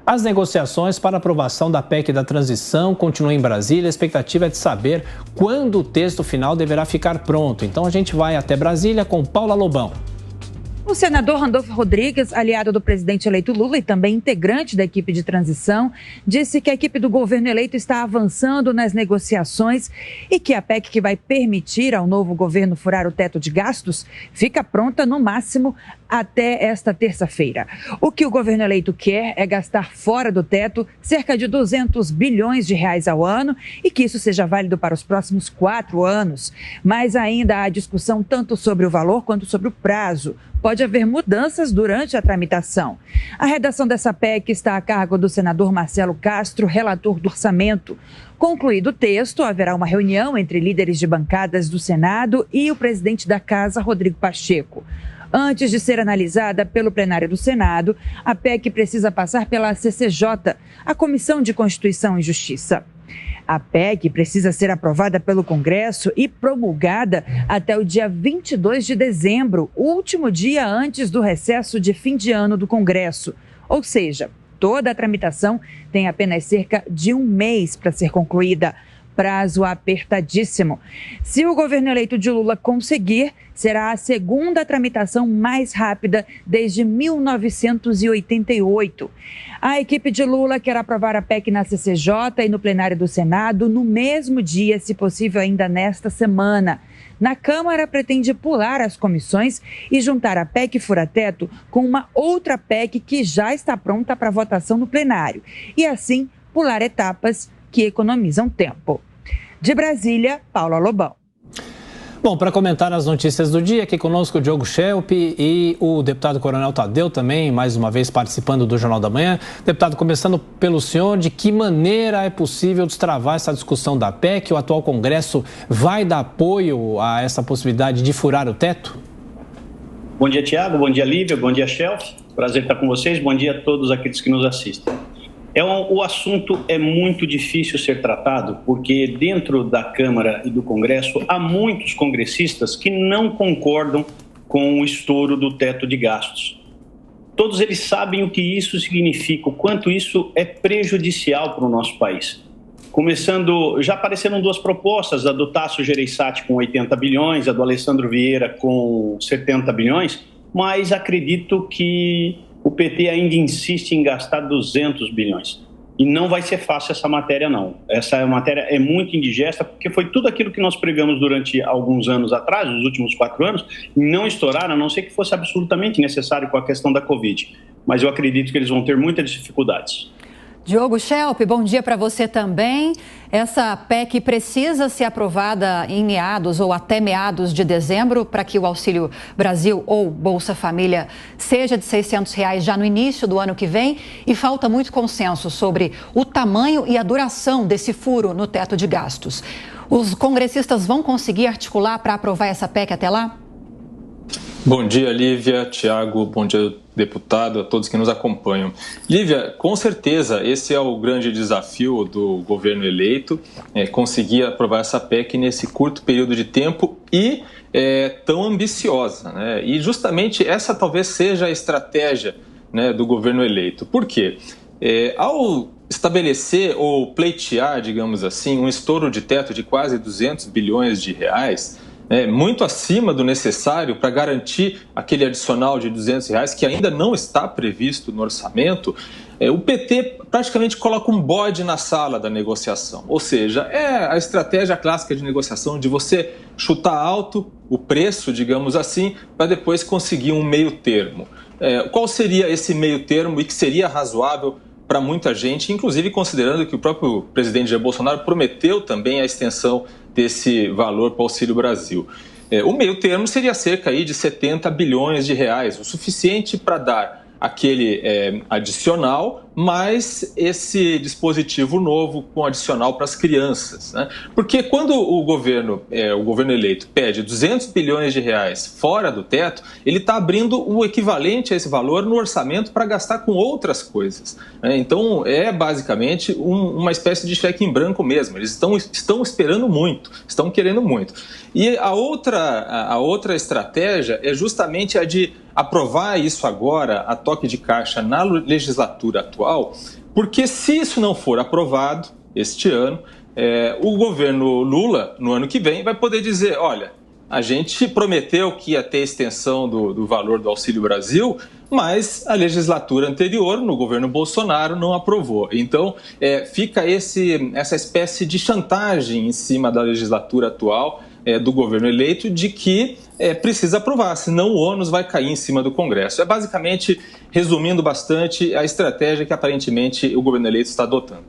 As negociações para aprovação da PEC da transição continuam em Brasília. A expectativa é de saber quando o texto final deverá ficar pronto. Então a gente vai até Brasília com Paula Lobão. O senador Randolfo Rodrigues, aliado do presidente eleito Lula e também integrante da equipe de transição, disse que a equipe do governo eleito está avançando nas negociações e que a PEC que vai permitir ao novo governo furar o teto de gastos fica pronta no máximo até esta terça-feira. O que o governo eleito quer é gastar fora do teto cerca de 200 bilhões de reais ao ano e que isso seja válido para os próximos 4 anos. Mas ainda há discussão tanto sobre o valor quanto sobre o prazo. Pode haver mudanças durante a tramitação. A redação dessa PEC está a cargo do senador Marcelo Castro, relator do orçamento. Concluído o texto, haverá uma reunião entre líderes de bancadas do Senado e o presidente da Casa, Rodrigo Pacheco. Antes de ser analisada pelo plenário do Senado, a PEC precisa passar pela CCJ, a Comissão de Constituição e Justiça. A PEC precisa ser aprovada pelo Congresso e promulgada até o dia 22 de dezembro, último dia antes do recesso de fim de ano do Congresso. Ou seja, toda a tramitação tem apenas cerca de 1 mês para ser concluída. Prazo apertadíssimo. Se o governo eleito de Lula conseguir, será a segunda tramitação mais rápida desde 1988. A equipe de Lula quer aprovar a PEC na CCJ e no plenário do Senado no mesmo dia, se possível ainda nesta semana. Na Câmara, pretende pular as comissões e juntar a PEC fura-teto com uma outra PEC que já está pronta para votação no plenário. E assim, pular etapas que economizam tempo. De Brasília, Paula Lobão. Bom, para comentar as notícias do dia, aqui conosco o Diogo Schelp e o deputado Coronel Tadeu também, mais uma vez participando do Jornal da Manhã. Deputado, começando pelo senhor, de que maneira é possível destravar essa discussão da PEC? O atual Congresso vai dar apoio a essa possibilidade de furar o teto? Bom dia, Tiago. Bom dia, Lívia. Bom dia, Schelp. Prazer estar com vocês. Bom dia a todos aqueles que nos assistem. O assunto é muito difícil ser tratado porque dentro da Câmara e do Congresso há muitos congressistas que não concordam com o estouro do teto de gastos. Todos eles sabem o que isso significa, o quanto isso é prejudicial para o nosso país. Começando, já apareceram 2 propostas, a do Tasso Gereissati com 80 bilhões, a do Alessandro Vieira com 70 bilhões, mas acredito que o PT ainda insiste em gastar 200 bilhões. E não vai ser fácil essa matéria, não. Essa matéria é muito indigesta, porque foi tudo aquilo que nós pregamos durante alguns anos atrás, nos últimos 4 anos, e não estouraram, a não ser que fosse absolutamente necessário com a questão da Covid. Mas eu acredito que eles vão ter muitas dificuldades. Diogo Schelp, bom dia para você também. Essa PEC precisa ser aprovada em meados ou até meados de dezembro para que o Auxílio Brasil ou Bolsa Família seja de R$600 já no início do ano que vem e falta muito consenso sobre o tamanho e a duração desse furo no teto de gastos. Os congressistas vão conseguir articular para aprovar essa PEC até lá? Bom dia, Lívia, Tiago, bom dia, deputado, a todos que nos acompanham. Lívia, com certeza esse é o grande desafio do governo eleito, conseguir aprovar essa PEC nesse curto período de tempo e tão ambiciosa, né? E justamente essa talvez seja a estratégia, né, do governo eleito. Por quê? Ao estabelecer ou pleitear, digamos assim, um estouro de teto de quase 200 bilhões de reais, muito acima do necessário para garantir aquele adicional de R$200 que ainda não está previsto no orçamento, o PT praticamente coloca um bode na sala da negociação. Ou seja, é a estratégia clássica de negociação de você chutar alto o preço, digamos assim, para depois conseguir um meio termo. Qual seria esse meio termo e que seria razoável para muita gente, inclusive considerando que o próprio presidente Jair Bolsonaro prometeu também a extensão desse valor para o Auxílio Brasil. O meio termo seria cerca aí de 70 bilhões de reais, o suficiente para dar aquele adicional, mais esse dispositivo novo com adicional para as crianças, né? Porque quando o governo eleito pede 200 bilhões de reais fora do teto, ele está abrindo o equivalente a esse valor no orçamento para gastar com outras coisas, né? Então é basicamente uma espécie de cheque em branco mesmo. Eles estão esperando muito, estão querendo muito. E a outra estratégia é justamente a de aprovar isso agora, a toque de caixa, na legislatura atual, porque se isso não for aprovado este ano, o governo Lula, no ano que vem, vai poder dizer, olha, a gente prometeu que ia ter extensão do valor do Auxílio Brasil, mas a legislatura anterior, no governo Bolsonaro, não aprovou. Então, fica essa espécie de chantagem em cima da legislatura atual, do governo eleito, de que precisa aprovar, senão o ônus vai cair em cima do Congresso. É basicamente, resumindo bastante, a estratégia que aparentemente o governo eleito está adotando.